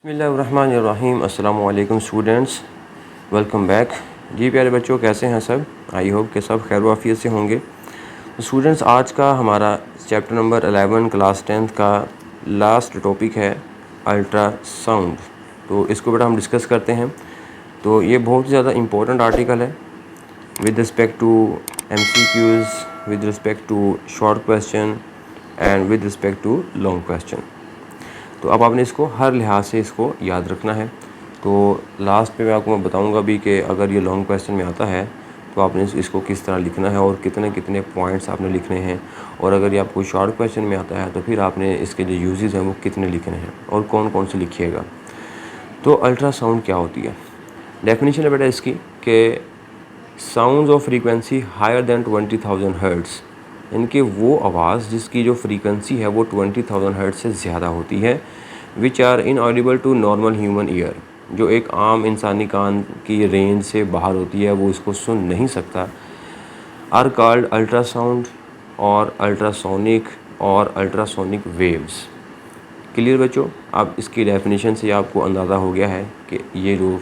बिस्मिल्लाहिर्रहमानिर्रहीम। अस्सलामु अलैकुम स्टूडेंट्स, वेलकम बैक। जी प्यारे बच्चों, कैसे हैं सब? आई होप कि सब खैर वाफियत से होंगे। तो स्टूडेंट्स, आज का हमारा चैप्टर नंबर 11 क्लास 10th का लास्ट टॉपिक है अल्ट्रासाउंड। तो इसको बेटा हम डिस्कस करते हैं। तो ये बहुत ही ज़्यादा इम्पोर्टेंट आर्टिकल है with respect to MCQs, with respect to short question and with respect to long question. तो अब आपने इसको हर लिहाज से इसको याद रखना है। तो लास्ट पे मैं आपको बताऊंगा भी कि अगर ये लॉन्ग क्वेश्चन में आता है तो आपने इसको किस तरह लिखना है और कितने कितने पॉइंट्स आपने लिखने हैं, और अगर ये आपको शॉर्ट क्वेश्चन में आता है तो फिर आपने इसके जो यूजेस हैं वो कितने लिखने हैं और कौन कौन से लिखिएगा। तो अल्ट्रासाउंड क्या होती है? डेफिनेशन है बेटा इसकी कि sounds of frequency higher than 20,000 hertz, इनके वो आवाज़ जिसकी जो फ्रीक्वेंसी है वो 20,000 हर्ट्ज़ से ज़्यादा होती है, which are inaudible to normal human ear, जो एक आम इंसानी कान की रेंज से बाहर होती है, वो इसको सुन नहीं सकता, आर कॉल्ड अल्ट्रासाउंड और अल्ट्रासोनिक और अल्ट्रासोनिक वेव्स। क्लियर बच्चों? अब इसकी डेफिनेशन से आपको अंदाज़ा हो गया है कि ये जो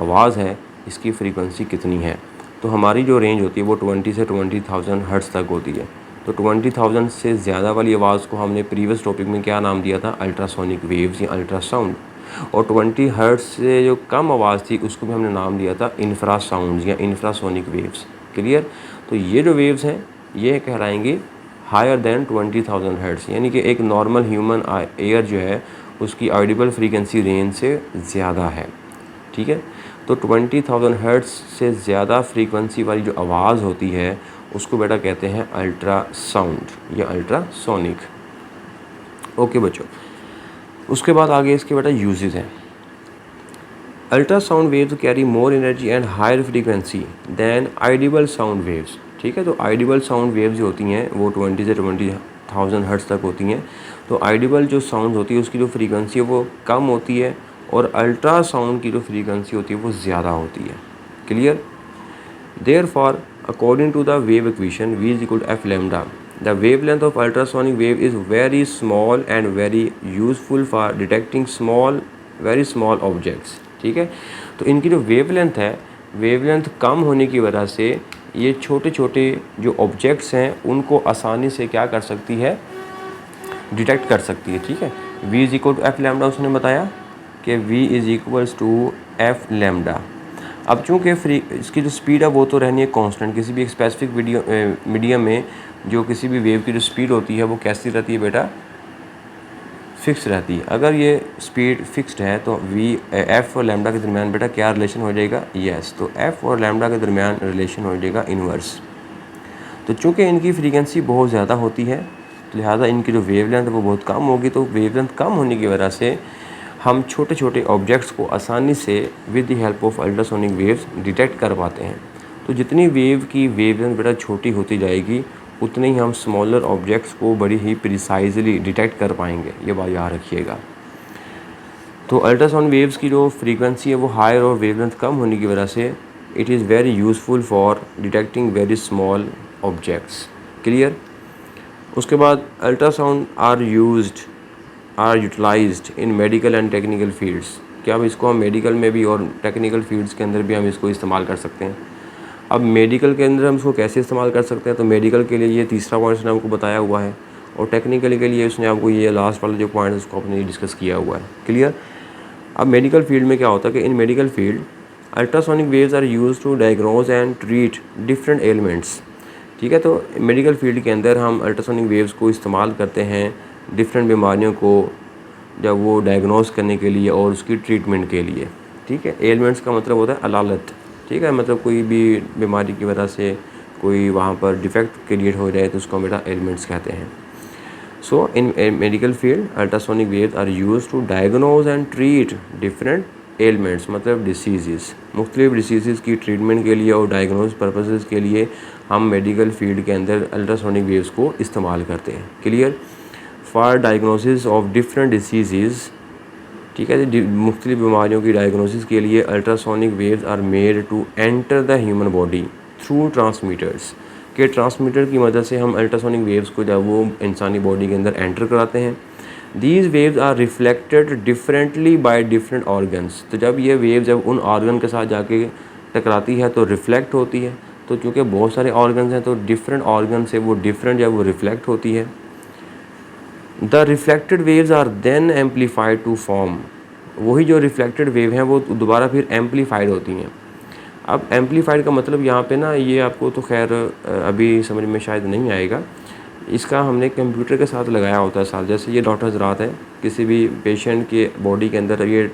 आवाज़ है इसकी फ्रीक्वेंसी कितनी है। तो हमारी जो रेंज होती है वो 20 से 20,000 हर्ट्ज़ तक होती है। तो 20,000 से ज़्यादा वाली आवाज़ को हमने प्रीवियस टॉपिक में क्या नाम दिया था? अल्ट्रासोनिक वेव्स या अल्ट्रासाउंड। और 20 हर्ट्ज़ से जो कम आवाज़ थी उसको भी हमने नाम दिया था इंफ्रासाउंड या इंफ्रासोनिक वेव्स। क्लियर? तो ये जो वेव्स हैं ये कहलाएंगे हायर दैन 20,000 हर्ट्ज़, यानी कि एक नॉर्मल ह्यूमन एयर जो है उसकी ऑडिबल फ्रीक्वेंसी रेंज से ज़्यादा है। ठीक है? तो 20,000 हर्ट्ज़ से ज़्यादा फ्रीक्वेंसी वाली जो आवाज़ होती है उसको बेटा कहते हैं अल्ट्रासाउंड या अल्ट्रासोनिक। ओके बच्चों, उसके बाद आगे इसके बेटा यूजेस हैं। Ultrasound waves carry more energy and higher frequency than audible sound waves. ठीक है? तो ऑडिबल साउंड वेव्स जो होती हैं वो 20 से 20,000 हर्ट्ज़ तक होती हैं। तो ऑडिबल जो साउंड होती है उसकी जो फ्रीक्वेंसी है वो कम होती है और अल्ट्रासाउंड की जो फ्रीक्वेंसी होती है वो ज़्यादा होती है। Clear? Therefore according to the wave equation V is equal to F lambda, the wavelength of ultrasonic wave is very small and very useful for detecting very small objects। ठीक है? तो इनकी जो वेवलेंथ है, वेवलेंथ कम होने की वजह से ये छोटे छोटे जो ऑब्जेक्ट्स हैं उनको आसानी से क्या कर सकती है? डिटेक्ट कर सकती है। ठीक है? V is equal to F lambda उसने बताया कि V is equals to F lambda। अब चूँकि इसकी जो स्पीड है वो तो रहनी है कांस्टेंट। किसी भी एक स्पेसिफिक मीडियम में जो किसी भी वेव की जो स्पीड होती है वो कैसी रहती है बेटा? फिक्स रहती है। अगर ये स्पीड फिक्स्ड है तो F और लैम्डा के दरमियान बेटा क्या रिलेशन हो जाएगा? यस, तो F और लैम्डा के दरमियान रिलेशन हो जाएगा इन्वर्स। तो चूँकि इनकी फ्रीक्वेंसी बहुत ज़्यादा होती है तो लिहाजा इनकी जो वेवलेंथ वो बहुत कम होगी। तो वेवलेंथ कम होने की वजह से हम छोटे छोटे ऑब्जेक्ट्स को आसानी से with the help of ultrasonic waves detect कर पाते हैं। तो जितनी वेव की वेवलेंथ बेटा छोटी होती जाएगी उतने ही हम स्मॉलर ऑब्जेक्ट्स को बड़ी ही प्रिसाइजली डिटेक्ट कर पाएंगे। ये बात याद रखिएगा। तो अल्ट्रासाउंड वेव्स की जो फ्रीक्वेंसी है वो हायर और वेवलेंथ कम होने की वजह से it is very useful for detecting very small objects. Clear? उसके बाद ultrasound are utilized in medical and technical fields. क्या अब इसको हम मेडिकल में भी और टेक्निकल फील्ड्स के अंदर भी हम इसको इस्तेमाल कर सकते हैं। अब मेडिकल के अंदर हम इसको कैसे इस्तेमाल कर सकते हैं? तो मेडिकल के लिए ये तीसरा पॉइंट उसने आपको बताया हुआ है और टेक्निकल के लिए उसने आपको ये लास्ट वाला जो पॉइंट उसको अपने डिस्कस किया हुआ है। क्लियर? अब मेडिकल फील्ड में क्या होता है कि in medical field ultrasonic waves are used to diagnose and treat different elements. ठीक है? तो मेडिकल फील्ड के अंदर हम अल्ट्रासोनिक वेव्स को इस्तेमाल करते हैं डिफरेंट बीमारियों को जब वो डायग्नोज करने के लिए और उसकी ट्रीटमेंट के लिए। ठीक है? एलिमेंट्स का मतलब होता है अलालत। ठीक है? मतलब कोई भी बीमारी की वजह से कोई वहाँ पर डिफेक्ट क्रिएट हो जाए तो उसको बेटा एलिमेंट्स कहते हैं। So in medical field ultrasonic waves are used to diagnose and treat different elements, मतलब डिसीज़, मुख्तलिफ डिसीज़ की ट्रीटमेंट के लिए और डायग्नोज पर्पसेस के लिए हम मेडिकल फील्ड के अंदर अल्ट्रासोनिक वेव्स को इस्तेमाल करते हैं। Clear? For diagnosis of different disease. ठीक है? मुख्तलिफ बीमारियों की डायग्नोसिस के लिए ultrasonic waves are made to enter the human body through transmitters, के ट्रांसमीटर की मदद से हम अल्ट्रासोनिक वेव्स को जब वो इंसानी बॉडी के अंदर एंटर कराते हैं these waves are reflected differently by different organs. तो जब ये वेव जब उन ऑर्गन के साथ जाके टकराती है तो रिफ्लेक्ट होती है। तो चूँकि बहुत सारे ऑर्गन्स हैं तो डिफरेंट ऑर्गन से वो डिफरेंट जब वो रिफ्लेक्ट होती है। The reflected waves are then amplified to form, वही जो रिफ्लेक्टेड वेव हैं वो दोबारा फिर एम्पलीफाइड होती हैं। अब एम्पलीफाइड का मतलब यहाँ पे ना, ये आपको तो खैर अभी समझ में शायद नहीं आएगा। इसका हमने कंप्यूटर के साथ लगाया होता है साथ। जैसे ये डॉक्टर हज़रात हैं, किसी भी पेशेंट के बॉडी के अंदर ये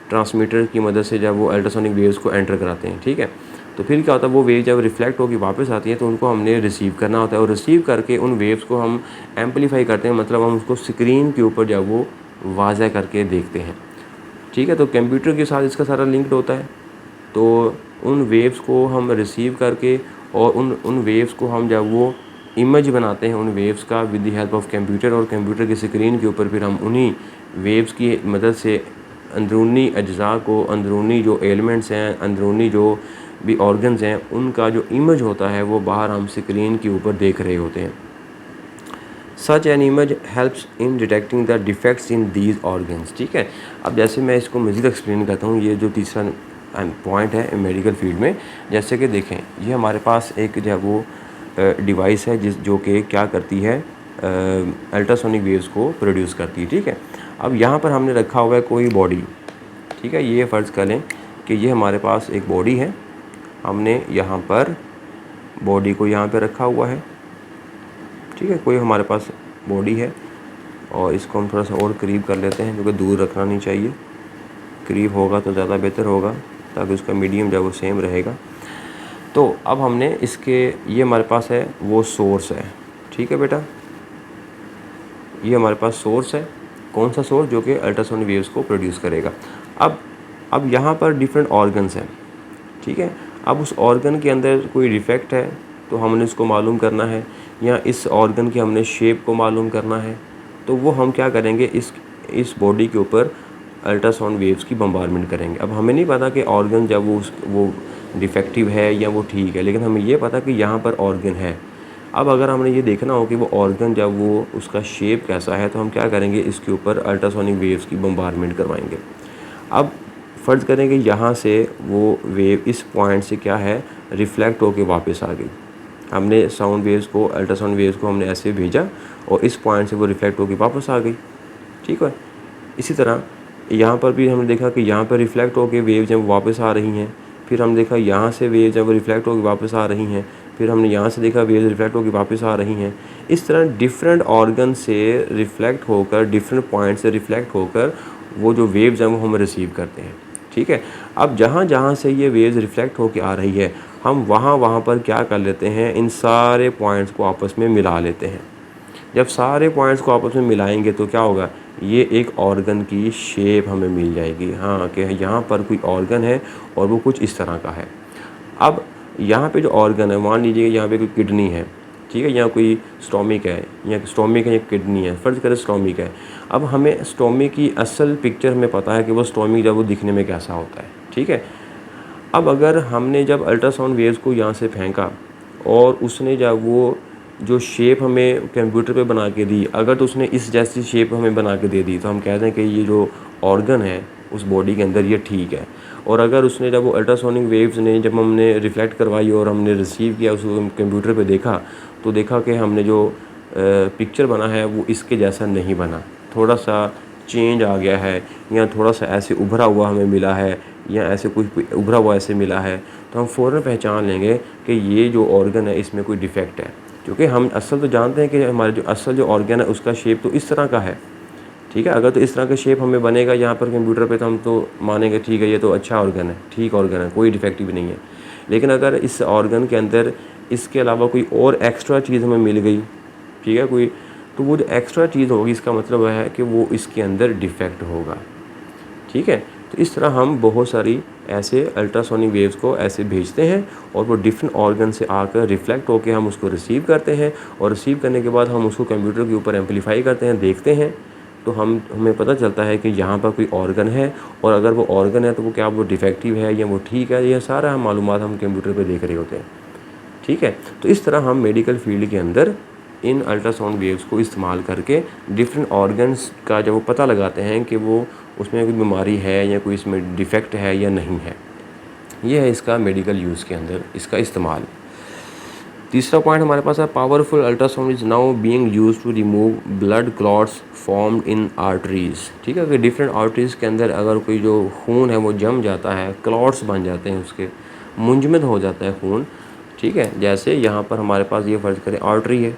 ट्रांसमीटर की मदद से जब वो अल्ट्रासोनिक वेव्स को एंटर कराते हैं, ठीक है, तो फिर क्या होता है, वो वेव जब रिफ्लेक्ट होकर वापस आती है तो उनको हमने रिसीव करना होता है, और रिसीव करके उन वेव्स को हम एम्पलीफाई करते हैं, मतलब हम उसको स्क्रीन के ऊपर जब वो वाज़ह करके देखते हैं, ठीक है। तो कंप्यूटर के साथ इसका सारा लिंक्ड होता है। तो उन वेव्स को हम रिसीव करके और उन वेव्स को हम जब वो इमेज बनाते हैं उन वेव्स का with the help of computer, और कंप्यूटर की स्क्रीन के ऊपर फिर हम उन्हीं वेव्स की मदद से अंदरूनी अज्जा को, अंदरूनी जो एलिमेंट्स हैं, अंदरूनी जो भी ऑर्गन्स हैं, उनका जो इमेज होता है वो बाहर हम स्क्रीन के ऊपर देख रहे होते हैं। Such an image helps in detecting the defects in these organs, ठीक है। अब जैसे मैं इसको मज़ीद एक्सप्लेन करता हूँ, ये जो तीसरा पॉइंट है मेडिकल फील्ड में, जैसे कि देखें ये हमारे पास एक जो है वो डिवाइस है जो कि क्या करती है, अल्ट्रासोनिक वेव्स को प्रोड्यूस करती है, ठीक है। अब यहाँ पर हमने रखा हुआ है कोई बॉडी, ठीक है, ये फ़र्ज़ कर लें कि ये हमारे पास एक बॉडी है, हमने यहाँ पर बॉडी को यहाँ पर रखा हुआ है, ठीक है, कोई हमारे पास बॉडी है, और इसको हम थोड़ा सा और करीब कर लेते हैं, क्योंकि दूर रखना नहीं चाहिए, करीब होगा तो ज़्यादा बेहतर होगा ताकि उसका मीडियम जो वो सेम रहेगा। तो अब हमने इसके, ये हमारे पास है वो सोर्स है, ठीक है बेटा, ये हमारे पास सोर्स है। कौन सा सोर्स? जो कि अल्ट्रासोनिक वेव्स को प्रोड्यूस करेगा। अब यहाँ पर डिफरेंट ऑर्गन्स हैं, ठीक है। अब उस ऑर्गन के अंदर कोई डिफेक्ट है तो हमने उसको मालूम करना है, या इस ऑर्गन की हमने शेप को मालूम करना है, तो वो हम क्या करेंगे, इस बॉडी के ऊपर अल्ट्रासाउंड वेव्स की बम्बारमेंट करेंगे। अब हमें नहीं पता कि ऑर्गन जब वो डिफेक्टिव है या वो ठीक है, लेकिन हमें ये पता कि यहाँ पर ऑर्गन है। अब अगर हमने ये देखना हो कि वो ऑर्गन जब वो उसका शेप कैसा है, तो हम क्या करेंगे, इसके ऊपर अल्ट्रासोनिक वेव्स की बम्बारमेंट करवाएंगे। अब फ़र्ज़ करें कि यहाँ से वो वेव इस पॉइंट से क्या है, रिफ़्लेक्ट होकर वापस आ गई। हमने साउंड वेव्स को, अल्ट्रासाउंड वेव्स को हमने ऐसे भेजा और इस पॉइंट से वो रिफ़्लेक्ट होकर वापस आ गई, ठीक है। इसी तरह यहाँ पर भी हमने देखा कि यहाँ पर रिफ़्लेक्ट होकर वेव जब वापस आ रही हैं, फिर हमने देखा यहाँ से वेव जब रिफ़्लेक्ट होकर वापस आ रही हैं, फिर हमने यहाँ से देखा वेव रिफ़्लेक्ट होकर वापस आ रही हैं। इस तरह डिफरेंट ऑर्गन से रिफ़्लेक्ट होकर, डिफरेंट पॉइंट से रिफ़्लेक्ट होकर वो जो वेव्स हैं वो हम रिसीव करते हैं, ठीक है। अब जहाँ जहाँ से ये वेव्स रिफ़्लेक्ट होकर आ रही है, हम वहाँ पर क्या कर लेते हैं, इन सारे पॉइंट्स को आपस में मिला लेते हैं। जब सारे पॉइंट्स को आपस में मिलाएंगे तो क्या होगा, ये एक ऑर्गन की शेप हमें मिल जाएगी, हाँ, कि यहाँ पर कोई ऑर्गन है और वो कुछ इस तरह का है। अब यहाँ पे जो ऑर्गन है, मान लीजिए यहाँ पे कोई किडनी है, ठीक है, यहाँ कोई स्टोमिक है, या स्टोमिक है या किडनी है, फ़र्ज़ करें स्टोमिक है। अब हमें स्टोमिक की असल पिक्चर हमें पता है कि वो स्टोमिक जब वो दिखने में कैसा होता है, ठीक है। अब अगर हमने जब अल्ट्रासाउंड वेव्स को यहाँ से फेंका और उसने जब वो जो शेप हमें कंप्यूटर पे बना के दी, अगर तो उसने इस जैसी शेप हमें बना के दे दी, तो हम कह दें कि ये जो ऑर्गन है उस बॉडी के अंदर ये ठीक है। और अगर उसने जब वो अल्ट्रासोनिक वेव्स ने जब हमने रिफ़्लेक्ट करवाई और हमने रिसीव किया, उसको कंप्यूटर पे देखा, तो देखा कि हमने जो पिक्चर बना है वो इसके जैसा नहीं बना, थोड़ा सा चेंज आ गया है, या थोड़ा सा ऐसे उभरा हुआ हमें मिला है, या ऐसे कुछ उभरा हुआ ऐसे मिला है, तो हम फ़ौरन पहचान लेंगे कि ये जो ऑर्गन है इसमें कोई डिफ़ेक्ट है। क्योंकि हम असल तो जानते हैं कि हमारे जो असल जो ऑर्गन है उसका शेप तो इस तरह का है, ठीक है। अगर तो इस तरह का शेप हमें बनेगा यहाँ पर कंप्यूटर पे, तो हम तो मानेंगे ठीक है ये तो अच्छा ऑर्गन है, ठीक ऑर्गन है, कोई डिफेक्टिव नहीं है। लेकिन अगर इस ऑर्गन के अंदर इसके अलावा कोई और एक्स्ट्रा चीज़ हमें मिल गई, ठीक है, कोई, तो वो जो एक्स्ट्रा चीज़ होगी इसका मतलब है कि वो इसके अंदर डिफेक्ट होगा, ठीक है। तो इस तरह हम बहुत सारी ऐसे अल्ट्रासोनिक वेव्स को ऐसे भेजते हैं और वो डिफरेंट ऑर्गन से आकर रिफ़्लेक्ट होकर हम उसको रिसीव करते हैं, और रिसीव करने के बाद हम उसको कंप्यूटर के ऊपर एम्पलीफाई करते हैं, देखते हैं, तो हमें पता चलता है कि यहाँ पर कोई ऑर्गन है, और अगर वो ऑर्गन है तो वो क्या वो डिफेक्टिव है या वो ठीक है, यह सारा मालूमात हम कंप्यूटर पर देख रहे होते हैं, ठीक है। तो इस तरह हम मेडिकल फील्ड के अंदर इन अल्ट्रासाउंड वेव्स को इस्तेमाल करके डिफरेंट ऑर्गन्स का जब वो पता लगाते हैं कि वो उसमें कोई बीमारी है या कोई इसमें डिफेक्ट है या नहीं है। ये है इसका मेडिकल यूज़ के अंदर इसका इस्तेमाल। तीसरा पॉइंट हमारे पास है powerful ultrasound is now being used to remove blood clots formed in arteries. ठीक है, कि डिफरेंट आर्टरीज के अंदर अगर कोई जो खून है वो जम जाता है, क्लॉट्स बन जाते हैं, उसके मुंजमद हो जाता है खून। ठीक है, जैसे यहाँ पर हमारे पास ये फ़र्ज़ करें आर्टरी है,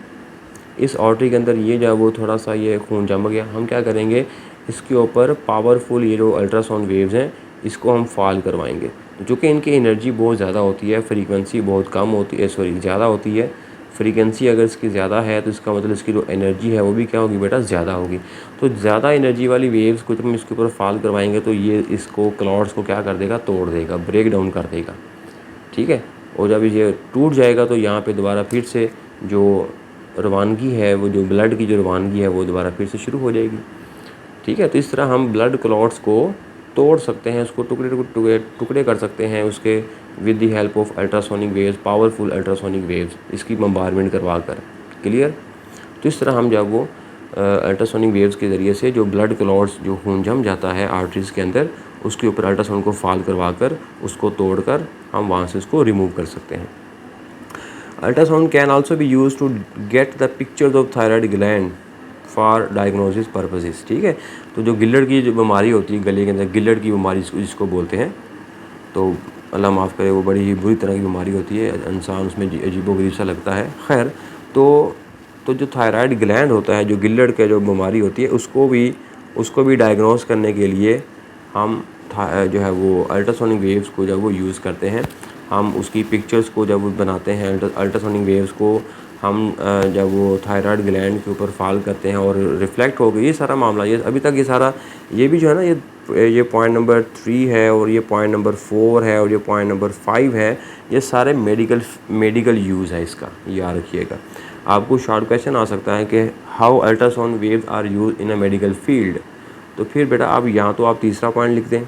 इस आर्टरी के अंदर ये जो वो थोड़ा सा ये खून जम गया, हम क्या करेंगे, इसके ऊपर पावरफुल ये जो अल्ट्रासाउंड वेव्स हैं इसको हम फॉल करवाएंगे। चूँकि इनकी एनर्जी बहुत ज़्यादा होती है, फ्रीक्वेंसी बहुत कम होती है, ज़्यादा होती है। फ्रीक्वेंसी अगर इसकी ज़्यादा है तो इसका मतलब इसकी जो एनर्जी है वो भी क्या होगी बेटा, ज़्यादा होगी। तो ज़्यादा एनर्जी वाली वेव्स को जब हम इसके ऊपर फॉल करवाएंगे तो ये इसको क्लॉट्स को क्या कर देगा, तोड़ देगा, ब्रेक डाउन कर देगा। ठीक है, और जब ये टूट जाएगा तो यहाँ पे दोबारा फिर से जो रवानगी है, वो जो ब्लड की जो रवानगी है वो दोबारा फिर से शुरू हो जाएगी। ठीक है, तो इस तरह हम ब्लड क्लॉट्स को तोड़ सकते हैं, उसको टुकड़े कर सकते हैं उसके with the help of ultrasonic waves, powerful ultrasonic waves, इसकी बम्बारमेंट करवा कर। क्लियर। तो इस तरह हम जब वो अल्ट्रासोनिक वेव्स के ज़रिए से जो ब्लड क्लॉट्स जो खून जम जाता है आर्टरीज़ के अंदर, उसके ऊपर अल्ट्रासाउंड को फॉल करवा कर उसको तोड़ कर हम वहाँ से उसको रिमूव कर सकते हैं। Ultrasound can also be use to get the pictures of thyroid gland for diagnosis purposes. ठीक है, तो जो गिल्लड़ की जो बीमारी होती है गले के अंदर, गिल्लड़ की बीमारी जिसको बोलते हैं, तो अल्लाह माफ़ करे वो बड़ी ही बुरी तरह की बीमारी होती है, इंसान उसमें अजीबोगरीब सा लगता है। खैर, तो जो थायराइड ग्लैंड होता है, जो गिल्लड़ के जो बीमारी होती है, उसको भी डायग्नोस करने के लिए हम जो है वो अल्ट्रासोनिक वेव्स को जब वो यूज़ करते हैं, हम उसकी पिक्चर्स को जब वो बनाते हैं, अल्ट्रासोनिक वेव्स को हम जब वो थायराइड ग्लैंड के ऊपर फॉल करते हैं और रिफ्लेक्ट हो गई, ये सारा मामला, ये अभी तक ये सारा, ये भी जो है ना, ये पॉइंट नंबर 3 है और ये पॉइंट नंबर 4 है और ये पॉइंट नंबर 5 है, ये सारे मेडिकल यूज़ है इसका, याद रखिएगा। आपको शॉर्ट क्वेश्चन आ सकता है कि how ultrasound waves are use in a medical field. तो फिर बेटा आप यहाँ तो आप तीसरा पॉइंट लिख दें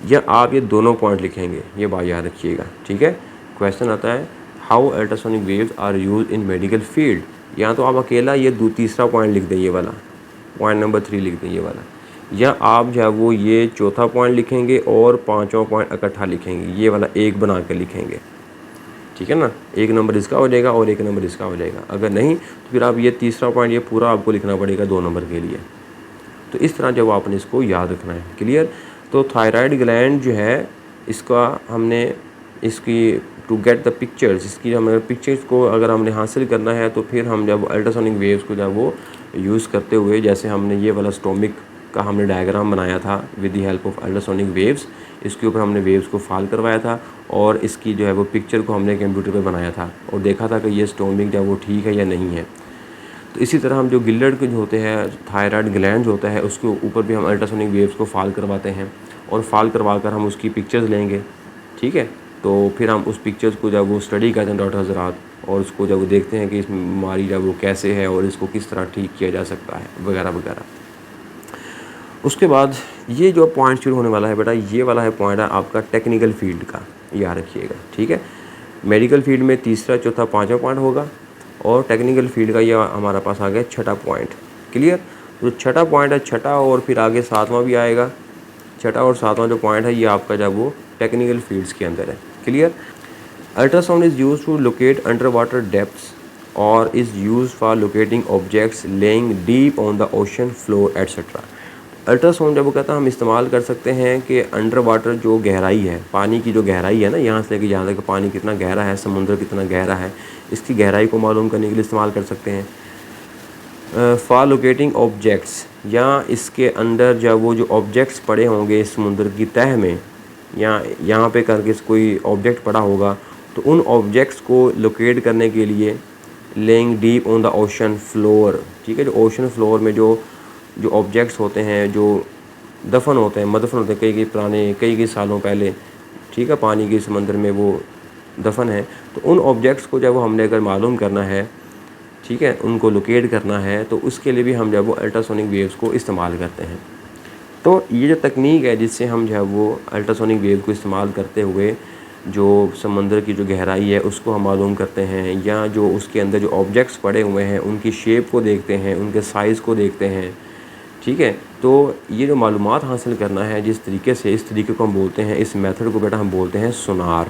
या आप ये दोनों पॉइंट लिखेंगे, ये बात याद रखिएगा। ठीक है, क्वेश्चन आता है how ultrasonic waves are use in medical field, या तो आप अकेला ये तीसरा पॉइंट लिख दें, ये वाला पॉइंट नंबर 3 लिख दें ये वाला, या आप जो है वो ये चौथा पॉइंट लिखेंगे और पांचवा पॉइंट इकट्ठा लिखेंगे, ये वाला एक बना कर लिखेंगे। ठीक है ना, एक नंबर इसका हो जाएगा और एक नंबर इसका हो जाएगा। अगर नहीं तो फिर आप ये तीसरा पॉइंट ये पूरा आपको लिखना पड़ेगा 2 नंबर के लिए। तो इस तरह जब आपने इसको याद रखना है। क्लियर। तो थायराइड ग्लैंड जो है, इसका हमने इसकी टू गेट द पिक्चर्स, इसकी हमें पिक्चर्स को अगर हमने हासिल करना है तो फिर हम जब अल्ट्रासोनिक वेव्स को जब वो यूज़ करते हुए, जैसे हमने ये वाला स्टोमिक का हमने डायग्राम बनाया था with the help of ultrasonic waves, इसके ऊपर हमने वेव्स को फॉल करवाया था और इसकी जो है वो पिक्चर को हमने कंप्यूटर पे बनाया था और देखा था कि ये स्टोमिक जब वो ठीक है या नहीं है। तो इसी तरह हम जो गिल्लड़ के जो होते हैं, थायराइड ग्लैंड होता है, उसके ऊपर भी हम अल्ट्रासोनिक वेव्स को फॉल करवाते हैं और फॉल करवा कर हम उसकी पिक्चर्स लेंगे। ठीक है, तो फिर हम उस पिक्चर्स को जब वो स्टडी करते हैं डॉक्टर हज़रात, और उसको जब वो देखते हैं कि इस बीमारी जब वो कैसे है और इसको किस तरह ठीक किया जा सकता है वगैरह वगैरह। उसके बाद ये जो पॉइंट शुरू होने वाला है बेटा, ये वाला है पॉइंट है आपका टेक्निकल फील्ड का, याद रखिएगा। ठीक है, मेडिकल फील्ड में तीसरा, चौथा, पाँचवा पॉइंट होगा और टेक्निकल फील्ड का ये हमारा पास आ गया छठा पॉइंट। क्लियर। तो छठा पॉइंट है, छठा और फिर आगे सातवां भी आएगा। छठा और सातवां जो पॉइंट है ये आपका जब वो टेक्निकल फील्ड्स के अंदर है। Clear. Ultrasound is use to locate underwater depths और is use for locating objects lying deep on the ocean floor etcetera. Ultrasound जब वो कहता है हम इस्तेमाल कर सकते हैं कि अंडर वाटर जो गहराई है, पानी की जो गहराई है ना, यहाँ से लेकर यहाँ तक पानी कितना गहरा है, समुद्र कितना गहरा है, इसकी गहराई को मालूम करने के लिए इस्तेमाल कर सकते हैं। फॉर लोकेटिंग ऑब्जेक्ट्स, या इसके अंदर जब वो जो ऑब्जेक्ट्स पड़े होंगे समुद्र की तह में, या यहाँ पे करके कोई ऑब्जेक्ट पड़ा होगा तो उन ऑब्जेक्ट्स को लोकेट करने के लिए laying deep on the ocean floor. ठीक है, जो ओशन फ्लोर में जो ऑब्जेक्ट्स होते हैं, जो दफन होते हैं, मदफन होते हैं कई पुराने कई सालों पहले, ठीक है, पानी के समंदर में वो दफन है, तो उन ऑब्जेक्ट्स को जब हमने अगर मालूम करना है, ठीक है, उनको लोकेट करना है, तो उसके लिए भी हम जब वो अल्ट्रासोनिक वेव्स को इस्तेमाल करते हैं। तो ये जो तकनीक है जिससे हम जो है वो अल्ट्रासोनिक वेव को इस्तेमाल करते हुए जो समंदर की जो गहराई है उसको हम मालूम करते हैं, या जो उसके अंदर जो ऑब्जेक्ट्स पड़े हुए हैं उनकी शेप को देखते हैं, उनके साइज़ को देखते हैं। ठीक है, तो ये जो मालूमात हासिल करना है जिस तरीके से, इस तरीके को हम बोलते हैं, इस मेथड को बेटा हम बोलते हैं सोनार।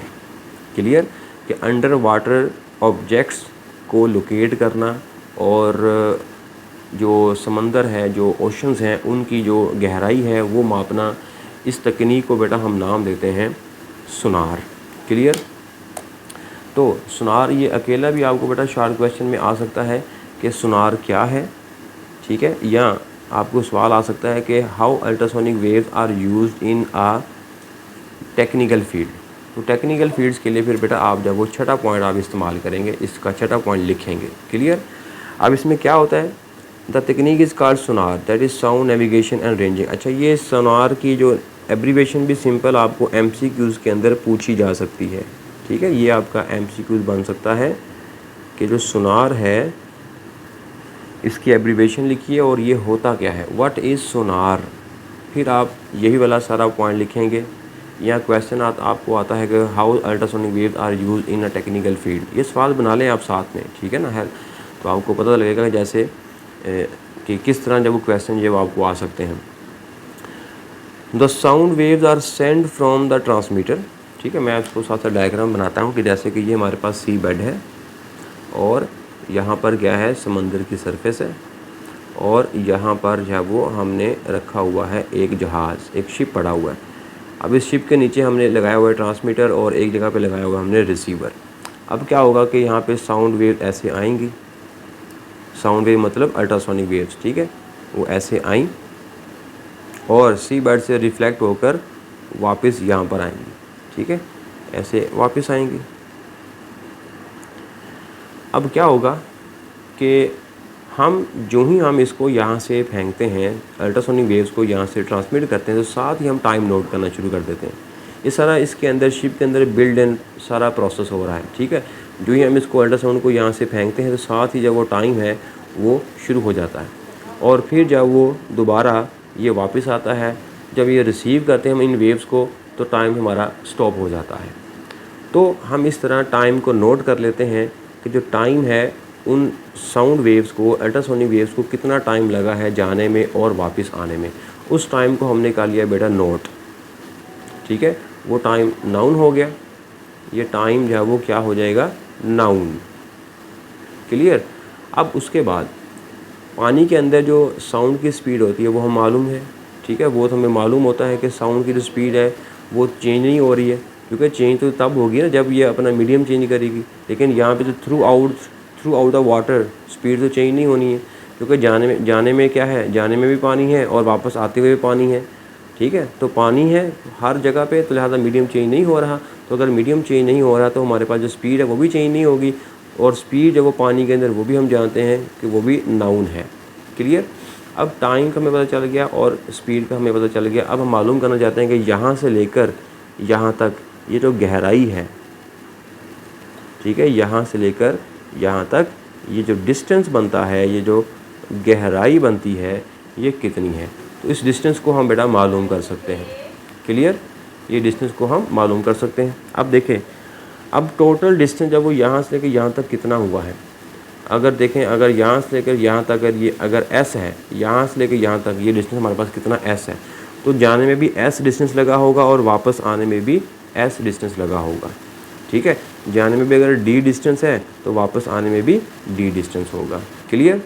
क्लियर? कि अंडर वाटर ऑब्जेक्ट्स को लोकेट करना और जो समंदर है, जो ओशंस हैं, उनकी जो गहराई है वो मापना, इस तकनीक को बेटा हम नाम देते हैं सोनार। क्लियर? तो सोनार ये अकेला भी आपको बेटा शॉर्ट क्वेश्चन में आ सकता है कि सोनार क्या है। ठीक है, या आपको सवाल आ सकता है कि how ultrasonic waves are used in a technical field. तो टेक्निकल फील्ड्स के लिए फिर बेटा आप जब वो छठा पॉइंट आप इस्तेमाल करेंगे, इसका छठा पॉइंट लिखेंगे। क्लियर? अब इसमें क्या होता है, the technique is called Sonar, that is sound navigation and ranging. अच्छा, ये सोनार की जो एब्रीवेशन भी सिंपल आपको MCQs के अंदर पूछी जा सकती है। ठीक है, ये आपका MCQs बन सकता है कि जो सोनार है इसकी एब्रीवेशन लिखिए और ये होता क्या है, व्हाट इज़ सोनार। फिर आप यही वाला सारा पॉइंट लिखेंगे। या क्वेश्चन आपको आता है कि how ultrasonic waves are used in a technical field. ये सवाल बना लें आप साथ में, ठीक है ना। है तो आपको पता लगेगा जैसे कि किस तरह जब वो क्वेश्चन जब आपको आ सकते हैं। The sound waves are send from the transmitter. ठीक है, मैं उसको साथ साथ डायग्राम बनाता हूँ कि जैसे कि ये हमारे पास सी बेड है और यहाँ पर क्या है, समंदर की सरफेस है, और यहाँ पर जो है वो हमने रखा हुआ है एक जहाज़, एक शिप पड़ा हुआ है। अब इस शिप के नीचे हमने लगाया हुआ है ट्रांसमीटर और एक जगह पे लगाया हुआ हमने रिसीवर। अब क्या होगा कि यहाँ पे साउंड वेव ऐसे आएंगी, साउंड वेव मतलब अल्ट्रासोनिक वेव्स। ठीक है, वो ऐसे आई और सी बेड से रिफ्लेक्ट होकर वापस यहाँ पर आएंगी। ठीक है, ऐसे वापस आएंगी। अब क्या होगा कि हम इसको यहाँ से फेंकते हैं, अल्ट्रासोनिक वेव्स को यहाँ से ट्रांसमिट करते हैं, तो साथ ही हम टाइम नोट करना शुरू कर देते हैं। ये सारा इसके अंदर, शिप के अंदर बिल्ड एंड सारा प्रोसेस हो रहा है। ठीक है, जो ही हम इसको अल्ट्रासाउंड को यहाँ से फेंकते हैं तो साथ ही जब वो टाइम है वो शुरू हो जाता है, और फिर जब वो दोबारा ये वापस आता है, जब ये रिसीव करते हैं हम इन वेव्स को, तो टाइम हमारा स्टॉप हो जाता है। तो हम इस तरह टाइम को नोट कर लेते हैं कि जो टाइम है उन साउंड वेव्स को, अल्ट्रासोनिक वेव्स को कितना टाइम लगा है जाने में और वापस आने में, उस टाइम को हमने कर लिया बेटा नोट। ठीक है, वो टाइम नाउन हो गया, ये टाइम जो है वो क्या हो जाएगा, नाउन। क्लियर? अब उसके बाद पानी के अंदर जो साउंड की स्पीड होती है वो हम मालूम है। ठीक है, वो तो हमें मालूम होता है कि साउंड की जो स्पीड है वो चेंज नहीं हो रही है, क्योंकि चेंज तो तब होगी ना जब ये अपना मीडियम चेंज करेगी। लेकिन यहाँ पे तो through out the water speed तो चेंज नहीं होनी है, क्योंकि जाने में क्या है, जाने में भी पानी है और वापस आते हुए भी पानी है। ठीक है, तो पानी है हर जगह पे, तो लिहाजा मीडियम चेंज नहीं हो रहा। तो अगर मीडियम चेंज नहीं हो रहा तो हमारे पास जो स्पीड है वो भी चेंज नहीं होगी, और स्पीड जब वो पानी के अंदर, वो भी हम जानते हैं कि वो भी नाउन है। क्लियर? अब टाइम का हमें पता चल गया और स्पीड का हमें पता चल गया। अब हम मालूम करना चाहते हैं कि यहाँ से लेकर यहाँ तक ये जो गहराई है, ठीक है, यहाँ से लेकर यहाँ तक ये जो डिस्टेंस बनता है, ये जो गहराई बनती है, ये कितनी है। तो इस डिस्टेंस को हम बेटा मालूम कर सकते हैं। क्लियर? ये डिस्टेंस को हम मालूम कर सकते हैं। अब देखें, अब टोटल डिस्टेंस जब वो यहाँ से लेकर यहाँ तक कितना हुआ है, अगर देखें, अगर यहाँ से लेकर यहाँ तक अगर s है, यहाँ से लेकर यहाँ तक ये डिस्टेंस हमारे पास कितना s है, तो जाने में भी s डिस्टेंस लगा होगा और वापस आने में भी s डिस्टेंस लगा होगा। ठीक है, जाने में भी अगर d डिस्टेंस है तो वापस आने में भी d डिस्टेंस होगा। क्लियर?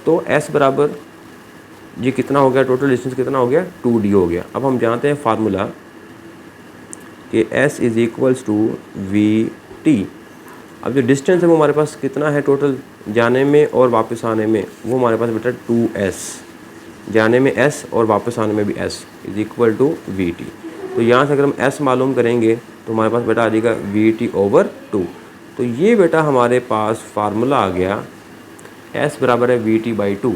तो s बराबर ये कितना हो गया, टोटल डिस्टेंस कितना हो गया, 2d हो गया। अब हम जानते हैं फार्मूला कि s is equals to vt। अब जो डिस्टेंस है वो हमारे पास कितना है टोटल, जाने में और वापस आने में, वो हमारे पास बेटा 2s, जाने में s और वापस आने में भी s is equal to vt। तो यहाँ से अगर हम s मालूम करेंगे तो हमारे पास बेटा आ जाएगा vt/2। तो ये बेटा हमारे पास फार्मूला आ गया, s बराबर है vt/2।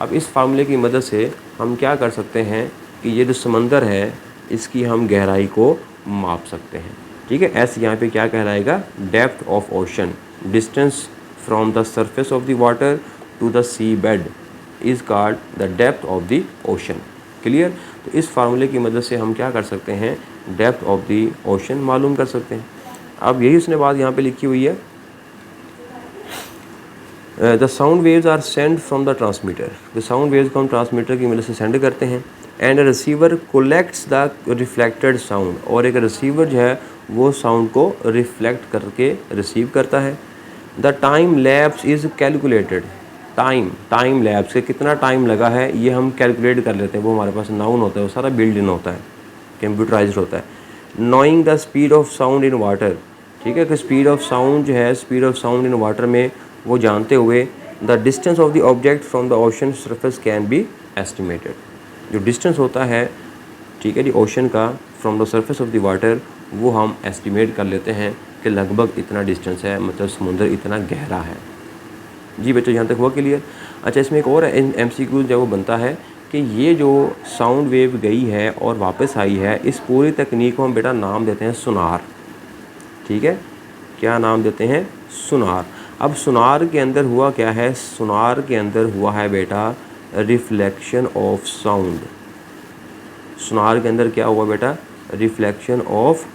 अब इस फार्मूले की मदद से हम क्या कर सकते हैं कि ये जो समंदर है इसकी हम गहराई को माप सकते हैं। ठीक है, s यहाँ पे क्या कहलाएगा, depth of ocean, distance from the surface of the water to the sea bed is called the depth of the ocean. Clear? तो इस फार्मूले की मदद से हम क्या कर सकते हैं, डेप्थ ऑफ द ओशन मालूम कर सकते हैं। अब यही उसने बात यहाँ पे लिखी हुई है, the sound waves are send from the transmitter, the sound waves को हम ट्रांसमीटर की मदद से सेंड करते हैं, and receiver collects the reflected sound, और एक रिसीवर जो है वो साउंड को रिफ्लेक्ट करके रिसीव करता है। The time lapse is calculated, time lapse के कितना टाइम लगा है ये हम कैलकुलेट कर लेते हैं, वो हमारे पास नाउन होता है, वो सारा बिल्ड इन होता है, कंप्यूटराइज्ड होता है। Knowing the speed of sound in water, ठीक है, कि स्पीड ऑफ साउंड जो है, speed of sound in water में वो जानते हुए the distance of the object from the ocean surface can be estimated, जो डिस्टेंस होता है, ठीक है जी, ओशन का from the surface of the water, वो हम एस्टिमेट कर लेते हैं कि लगभग इतना डिस्टेंस है, मतलब समुंदर इतना गहरा है। जी बच्चों, यहाँ तक हुआ क्लियर। अच्छा, इसमें एक और MCQ जब वो बनता है कि ये जो साउंड वेव गई है और वापस आई है, इस पूरी तकनीक को हम बेटा नाम देते हैं सुनार, ठीक है, क्या नाम देते हैं? सुनार। अब सुनार के अंदर हुआ क्या है? सुनार के अंदर हुआ है बेटा रिफ्लेक्शन ऑफ साउंड। सुनार के अंदर क्या हुआ बेटा? रिफ्लेक्शन ऑफ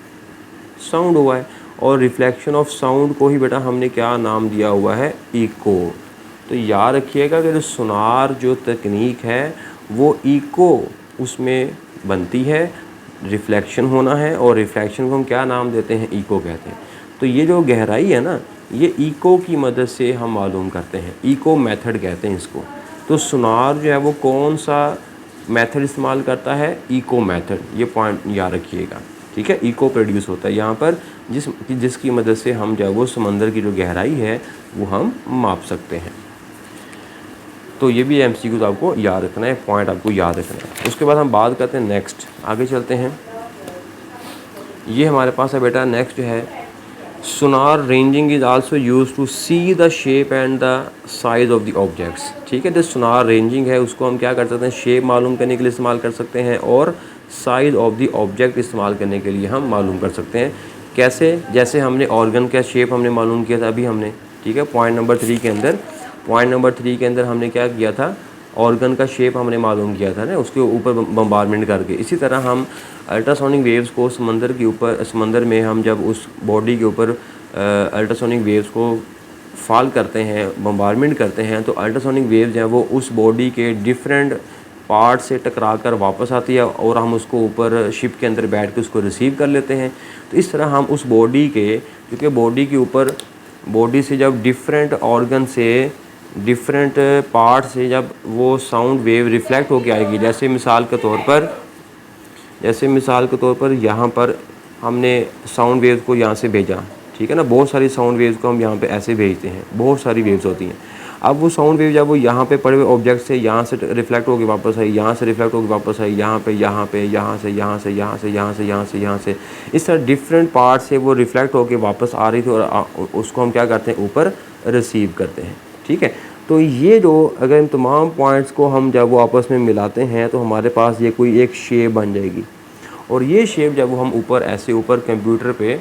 साउंड हुआ है, और रिफ्लेक्शन ऑफ साउंड को ही बेटा हमने क्या नाम दिया हुआ है? इको। तो याद रखिएगा कि जो सुनार जो तकनीक है वो इको उसमें बनती है, रिफ्लेक्शन होना है, और रिफ्लेक्शन को हम क्या नाम देते हैं? इको कहते हैं। तो ये जो गहराई है ना, ये इको की मदद से हम मालूम करते हैं, इको मेथड कहते हैं इसको। तो सुनार जो है वो कौन सा मेथड इस्तेमाल करता है? Eco method. ये पॉइंट याद रखिएगा, ठीक है। इको प्रोड्यूस होता है यहाँ पर जिसकी मदद से हम जो है वो समंदर की जो गहराई है वो हम माप सकते हैं। तो ये भी MCQ आपको याद रखना है, पॉइंट आपको याद रखना है। उसके बाद हम बात करते हैं नेक्स्ट, आगे चलते हैं। ये हमारे पास है बेटा नेक्स्ट जो है, sonar ranging is also use to see the shape and the size of the objects, ठीक है। जो सोनार रेंजिंग है उसको हम क्या कर सकते हैं? शेप मालूम करने के लिए इस्तेमाल कर सकते हैं, और साइज़ ऑफ द ऑब्जेक्ट इस्तेमाल करने के लिए हम मालूम कर सकते हैं। कैसे? जैसे हमने ऑर्गन का शेप हमने मालूम किया था अभी हमने, ठीक है, पॉइंट नंबर 3 के अंदर हमने क्या किया था? ऑर्गन का शेप हमने मालूम किया था ना, उसके ऊपर बम्बारमेंट करके। इसी तरह हम अल्ट्रासोनिक वेव्स को समंदर में हम जब उस बॉडी के ऊपर अल्ट्रासोनिक वेव्स को फॉल करते हैं, बम्बारमेंट करते हैं, तो अल्ट्रासोनिक वेव्स हैं वो उस बॉडी के डिफरेंट पार्ट से टकरा कर वापस आती है, और हम उसको ऊपर शिप के अंदर बैठ के उसको रिसीव कर लेते हैं। तो इस तरह हम उस बॉडी के, क्योंकि बॉडी के ऊपर, बॉडी से जब डिफरेंट ऑर्गन से, डिफरेंट पार्ट से जब वो साउंड वेव रिफ्लेक्ट होके आएगी, जैसे मिसाल के तौर पर यहाँ पर हमने साउंड वेव को यहाँ से भेजा, ठीक है ना, बहुत सारी साउंड वेव्स को हम यहाँ पे ऐसे भेजते हैं, बहुत सारी वेव्स होती हैं। अब वो साउंड वेव जब वो यहाँ पे पड़े हुए ऑब्जेक्ट से यहाँ से रिफ्लेक्ट होकर वापस आई, यहाँ से रिफ्लेक्ट होकर वापस आई, यहाँ पे, यहाँ से, यहाँ से, इस तरह डिफरेंट पार्ट से वो रिफ्लेक्ट होकर वापस आ रही थी, और उसको हम क्या करते हैं? ऊपर रिसीव करते हैं, ठीक है। तो ये जो अगर इन तमाम पॉइंट्स को हम जब वो आपस में मिलाते हैं तो हमारे पास ये कोई एक शेप बन जाएगी, और ये शेप जब वो हम ऊपर ऐसे ऊपर कंप्यूटर पे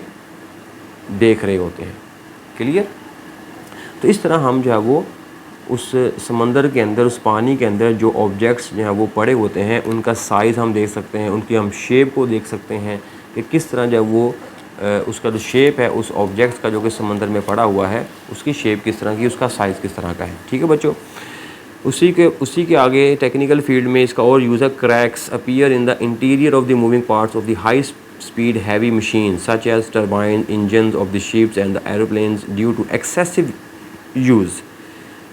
देख रहे होते हैं, क्लियर। तो इस तरह हम जो है वो उस समंदर के अंदर, उस पानी के अंदर जो ऑब्जेक्ट्स जो हैं वो पड़े होते हैं, उनका साइज़ हम देख सकते हैं, उनकी हम शेप को देख सकते हैं कि किस तरह जब वो उसका जो शेप है उस ऑब्जेक्ट का जो कि समंदर में पड़ा हुआ है, उसकी शेप किस तरह की, उसका साइज़ किस तरह का है, ठीक है बच्चों। उसी के आगे टेक्निकल फील्ड में इसका और यूज़ है, cracks appear in the interior of the moving parts of the high speed heavy machine such as turbine engine of the ships and the aeroplanes due to excessive use,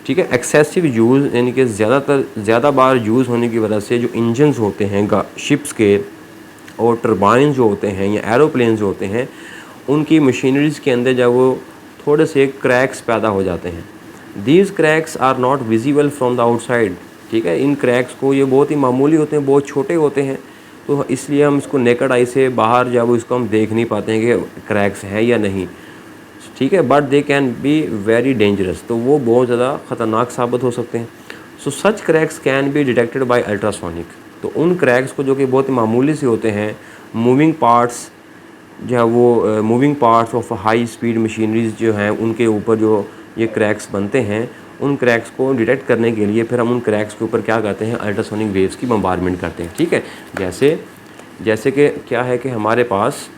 ठीक है। Excessive use यानी कि ज़्यादा बार use होने की वजह से जो इंजन्स होते हैं शिप्स के, और टर्बाइन जो होते हैं या एरोप्लेन जो होते हैं, उनकी मशीनरीज़ के अंदर जब वो थोड़े से क्रैक्स पैदा हो जाते हैं। These cracks are not visible from the outside, ठीक है। इन क्रैक्स को, ये बहुत ही मामूली होते हैं, बहुत छोटे होते हैं, तो इसलिए हम इसको नेकेड आई से बाहर जब इसको हम देख नहीं पाते हैं कि क्रैक्स हैं या नहीं, ठीक है। But they can be very dangerous, तो वो बहुत ज़्यादा ख़तरनाक साबित हो सकते हैं। So such cracks can be detected by ultrasonic, तो उन क्रैक्स को जो कि बहुत ही मामूली से होते हैं, मूविंग पार्ट्स जो है वो moving parts of high speed machineries जो हैं उनके ऊपर जो ये क्रैक्स बनते हैं, उन क्रैक्स को डिटेक्ट करने के लिए फिर हम उन क्रैक्स के ऊपर क्या करते हैं? अल्ट्रासोनिक वेव्स की बम्बारमेंट करते हैं, ठीक है। जैसे कि क्या है कि हमारे पास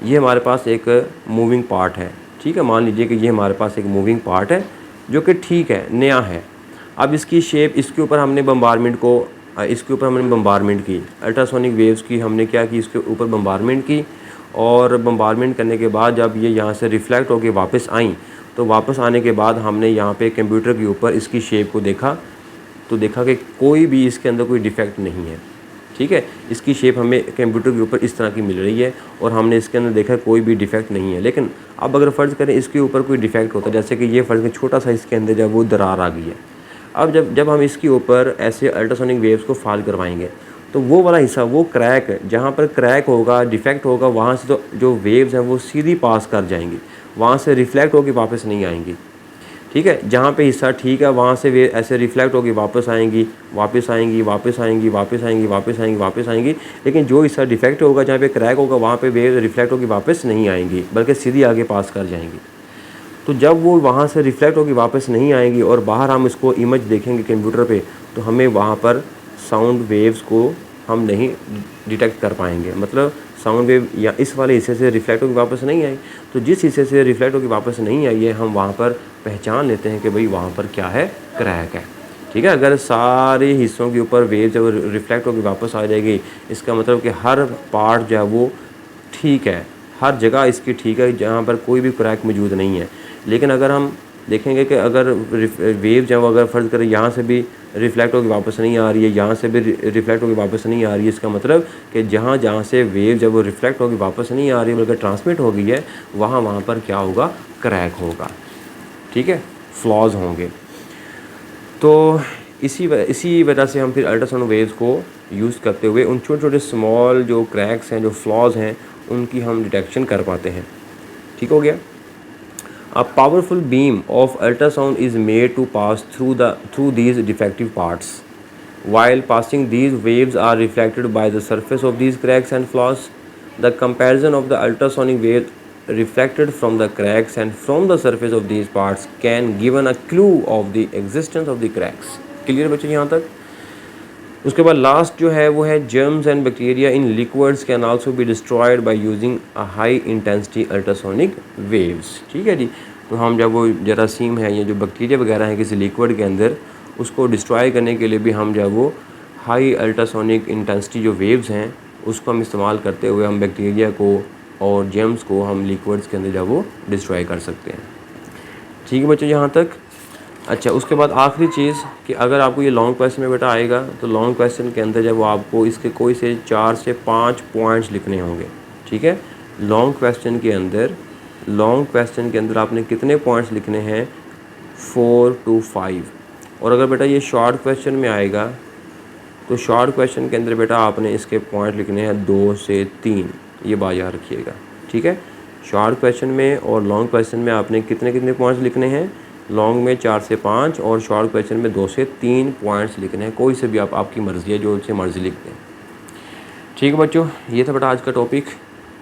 ये हमारे पास एक मूविंग पार्ट है, ठीक है। मान लीजिए कि ये हमारे पास एक मूविंग पार्ट है जो कि ठीक है, नया है। अब इसकी शेप, इसके ऊपर हमने बम्बारमेंट की, अल्ट्रासोनिक वेव्स की हमने क्या की, इसके ऊपर बम्बारमेंट की, और बम्बारमेंट करने के बाद जब ये यहाँ से रिफ़्लेक्ट होकर वापस आई, तो वापस आने के बाद हमने यहाँ पे कंप्यूटर के ऊपर इसकी शेप को देखा, तो देखा कि कोई भी इसके अंदर कोई डिफ़ेक्ट नहीं है, ठीक है। इसकी शेप हमें कंप्यूटर के ऊपर इस तरह की मिल रही है और हमने इसके अंदर देखा कोई भी डिफ़ेक्ट नहीं है। लेकिन अब अगर फ़र्ज़ करें इसके ऊपर कोई डिफ़ेक्ट होता है, जैसे कि ये फ़र्ज़ करें छोटा सा इसके अंदर जब वो दरार आ गई है, अब जब हम इसके ऊपर ऐसे अल्ट्रासोनिक वेव्स को फॉल करवाएंगे, तो वो वाला हिस्सा, वो क्रैक, जहाँ पर क्रैक होगा, डिफ़ेक्ट होगा, वहाँ से तो जो वेव्स हैं वो सीधी पास कर जाएंगी, वहाँ से रिफ़्लेक्ट होकर वापस नहीं आएंगी, ठीक है। जहाँ पे हिस्सा ठीक है वहाँ से वे ऐसे रिफ़्लेक्ट होकर वापस आएंगी, वापस आएंगी, वापस आएंगी, वापस आएंगी, वापस आएंगी, वापस आएंगी। लेकिन जो हिस्सा डिफेक्ट होगा, जहाँ पे क्रैक होगा, वहाँ पे वे रिफ़्लेक्ट होकर वापस नहीं आएंगी, बल्कि सीधी आगे पास कर जाएंगी। तो जब वो वहाँ से रिफ़्लेक्ट होकर वापस नहीं आएंगी और बाहर हम इसको इमेज देखेंगे कंप्यूटर पे, तो हमें वहाँ पर साउंड वेव्स को हम नहीं डिटेक्ट कर पाएंगे। मतलब साउंड वेव या इस वाले हिस्से से रिफ़्लेक्ट होकर वापस नहीं आई, तो जिस हिस्से से रिफ़्लेक्ट होकर वापस नहीं आई है, हम वहाँ पर पहचान लेते हैं कि भाई वहाँ पर क्या है, क्रैक है, ठीक है। अगर सारे हिस्सों के ऊपर वेव जब रिफ़्लेक्ट होकर वापस आ जाएगी, इसका मतलब कि हर पार्ट जो है वो ठीक है, हर जगह इसकी ठीक है, जहाँ पर कोई भी क्रैक मौजूद नहीं है। लेकिन अगर हम देखेंगे कि अगर वेव जो अगर फ़र्ज़ करें यहाँ से भी रिफ़्लेक्ट होकर वापस नहीं आ रही है, यहाँ से भी रिफ़्लेक्ट होकर वापस नहीं आ रही है, इसका मतलब कि जहाँ से वेव जब वो रिफ़्लेक्ट होकर वापस नहीं आ रही है बल्कि ट्रांसमिट हो गई है, वहाँ पर क्या होगा, क्रैक होगा, ठीक है, फ्लॉज होंगे। तो इसी वजह से हम फिर अल्ट्रासाउंड वेव्स को यूज़ करते हुए उन छोटे छोटे स्मॉल जो क्रैक्स हैं, जो फ्लॉज हैं, उनकी हम डिटेक्शन कर पाते हैं, ठीक हो गया। A powerful beam of ultrasound is made to pass through these defective parts. While passing, these waves are reflected by the surface of these cracks and flaws. The comparison of the ultrasonic wave reflected from the cracks and from the surface of these parts can given a clue of the existence of the cracks. Clear बच्चों यहाँ तक? उसके बाद last जो है वो है germs and bacteria in liquids can also be destroyed by using a high intensity ultrasonic waves, ठीक है जी। तो हम जब वो जरासीम है या जो बैक्टीरिया वगैरह हैं किसी लिक्विड के अंदर, उसको डिस्ट्रॉय करने के लिए भी हम जब वो हाई अल्ट्रासोनिक इंटेंसिटी जो वेव्स हैं उसको हम इस्तेमाल करते हुए हम बैक्टीरिया को और जर्म्स को हम लिक्विड्स के अंदर जब वो डिस्ट्रॉय कर सकते हैं, ठीक है बच्चों यहाँ तक। अच्छा, उसके बाद आखिरी चीज़ कि अगर आपको ये लॉन्ग क्वेश्चन में बेटा आएगा, तो लॉन्ग क्वेश्चन के अंदर जब वो आपको इसके कोई से 4 से 5 पॉइंट्स लिखने होंगे, ठीक है। लॉन्ग क्वेश्चन के अंदर आपने कितने पॉइंट्स लिखने हैं, 4 to 5। और अगर बेटा ये शॉर्ट क्वेश्चन में आएगा, तो शॉर्ट क्वेश्चन के अंदर बेटा आपने इसके पॉइंट लिखने हैं 2 से 3, ये बात याद रखिएगा, ठीक है। शॉर्ट क्वेश्चन में और लॉन्ग क्वेश्चन में आपने कितने पॉइंट्स लिखने हैं, लॉन्ग में 4 से 5 और शॉर्ट क्वेश्चन में 2 से 3 पॉइंट्स लिखने हैं। कोई से भी आपकी मर्ज़ी है, जो से मर्ज़ी लिख दें, ठीक है बच्चों। ये था बेटा आज का टॉपिक।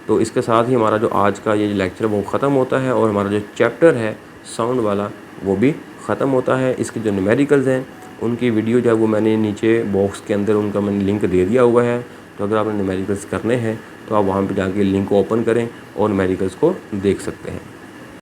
तो इसके साथ ही हमारा जो आज का ये लेक्चर वो ख़त्म होता है और हमारा जो चैप्टर है साउंड वाला वो भी ख़त्म होता है। इसके जो न्यूमेरिकल्स हैं उनकी वीडियो जो है वो मैंने नीचे बॉक्स के अंदर उनका मैंने लिंक दे दिया हुआ है। तो अगर आपने न्यूमेरिकल्स करने हैं तो आप वहाँ पर जाके लिंक को ओपन करें और न्यूमेरिकल्स को देख सकते हैं।